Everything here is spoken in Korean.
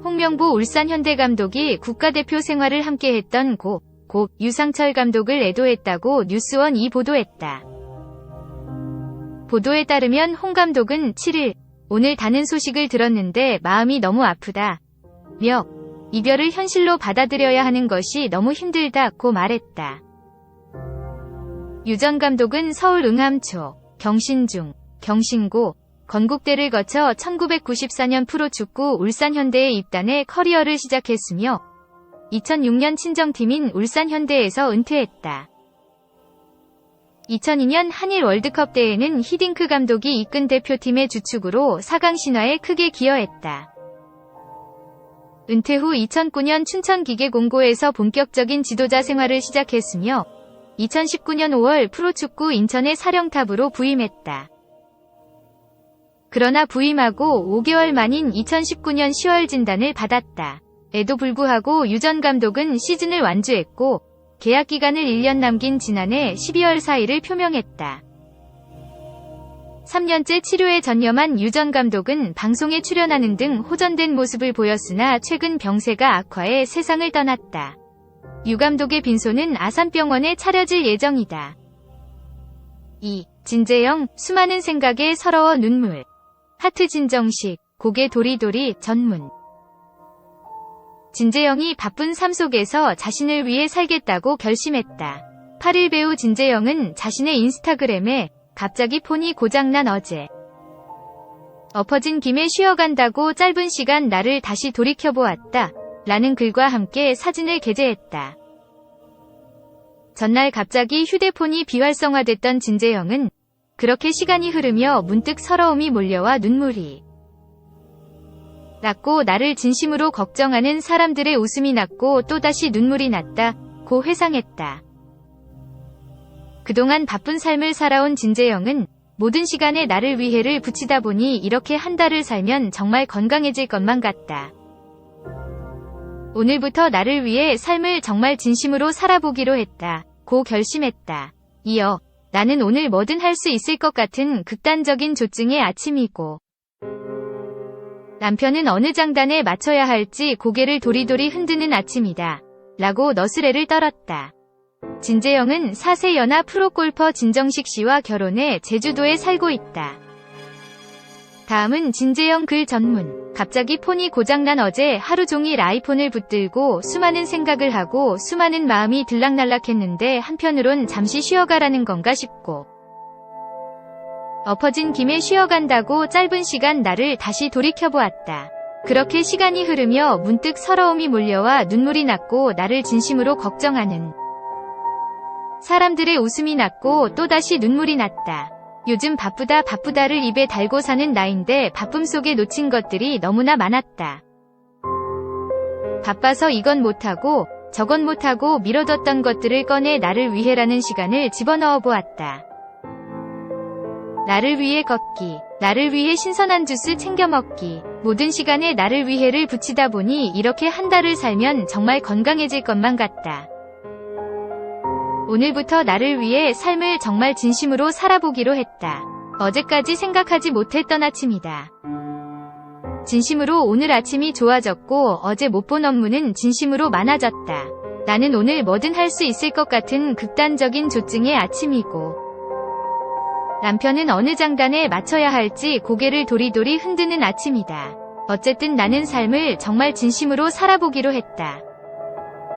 홍명보 울산 현대 감독이 국가대표 생활을 함께했던 고 유상철 감독을 애도했다고 뉴스원이 보도했다. 보도에 따르면 홍 감독은 7일 오늘 다는 소식을 들었는데 마음이 너무 아프다. 이별을 현실로 받아들여야 하는 것이 너무 힘들다고 말했다. 유 전 감독은 서울 응암초, 경신중, 경신고, 건국대를 거쳐 1994년 프로축구 울산현대에 입단해 커리어를 시작했으며 2006년 친정팀인 울산현대에서 은퇴했다. 2002년 한일 월드컵 때에는 히딩크 감독이 이끈 대표팀의 주축으로 4강 신화에 크게 기여했다. 은퇴 후 2009년 춘천기계공고에서 본격적인 지도자 생활을 시작했으며 2019년 5월 프로축구 인천의 사령탑으로 부임했다. 그러나 부임하고 5개월 만인 2019년 10월 진단을 받았다. 에도 불구하고 유 전 감독은 시즌을 완주했고 계약 기간을 1년 남긴 지난해 12월 4일을 표명했다. 3년째 치료에 전념한 유 전 감독은 방송에 출연하는 등 호전된 모습을 보였으나 최근 병세가 악화해 세상을 떠났다. 유 감독의 빈소는 아산병원에 차려질 예정이다. 2. 진재영, 수많은 생각에 서러워 눈물. 하트 진정식, 고개 도리도리 전문. 진재영이 바쁜 삶 속에서 자신을 위해 살겠다고 결심했다. 8일 배우 진재영은 자신의 인스타그램에 갑자기 폰이 고장난 어제. 엎어진 김에 쉬어간다고 짧은 시간 나를 다시 돌이켜보았다. 라는 글과 함께 사진을 게재했다. 전날 갑자기 휴대폰이 비활성화됐던 진재영은 그렇게 시간이 흐르며 문득 서러움이 몰려와 눈물이 났고 나를 진심으로 걱정하는 사람들의 웃음이 났고 또다시 눈물이 났다고 회상했다. 그동안 바쁜 삶을 살아온 진재영은 모든 시간에 나를 위해를 붙이다 보니 이렇게 한 달을 살면 정말 건강해질 것만 같다. 오늘부터 나를 위해 삶을 정말 진심으로 살아보기로 했다고 결심했다. 이어 나는 오늘 뭐든 할 수 있을 것 같은 극단적인 조증의 아침이고 남편은 어느 장단에 맞춰야 할지 고개를 도리도리 흔드는 아침이다. 라고 너스레를 떨었다. 진재영은 4세 연하 프로골퍼 진정식 씨와 결혼해 제주도에 살고 있다. 다음은 진재영 글 전문. 갑자기 폰이 고장난 어제 하루 종일 아이폰을 붙들고 수많은 생각을 하고 수많은 마음이 들락날락했는데 한편으론 잠시 쉬어가라는 건가 싶고 엎어진 김에 쉬어간다고 짧은 시간 나를 다시 돌이켜보았다. 그렇게 시간이 흐르며 문득 서러움이 몰려와 눈물이 났고 나를 진심으로 걱정하는 사람들의 웃음이 났고 또다시 눈물이 났다. 요즘 바쁘다를 입에 달고 사는 나인데 바쁨 속에 놓친 것들이 너무나 많았다. 바빠서 이건 못하고 저건 못하고 미뤄뒀던 것들을 꺼내 나를 위해라는 시간을 집어넣어 보았다. 나를 위해 걷기, 나를 위해 신선한 주스 챙겨 먹기, 모든 시간에 나를 위해를 붙이다 보니 이렇게 한 달을 살면 정말 건강해질 것만 같다. 오늘부터 나를 위해 삶을 정말 진심으로 살아보기로 했다. 어제까지 생각하지 못했던 아침이다. 진심으로 오늘 아침이 좋아졌고 어제 못 본 업무는 진심으로 많아졌다. 나는 오늘 뭐든 할 수 있을 것 같은 극단적인 조증의 아침이고 남편은 어느 장단에 맞춰야 할지 고개를 도리도리 흔드는 아침이다. 어쨌든 나는 삶을 정말 진심으로 살아보기로 했다.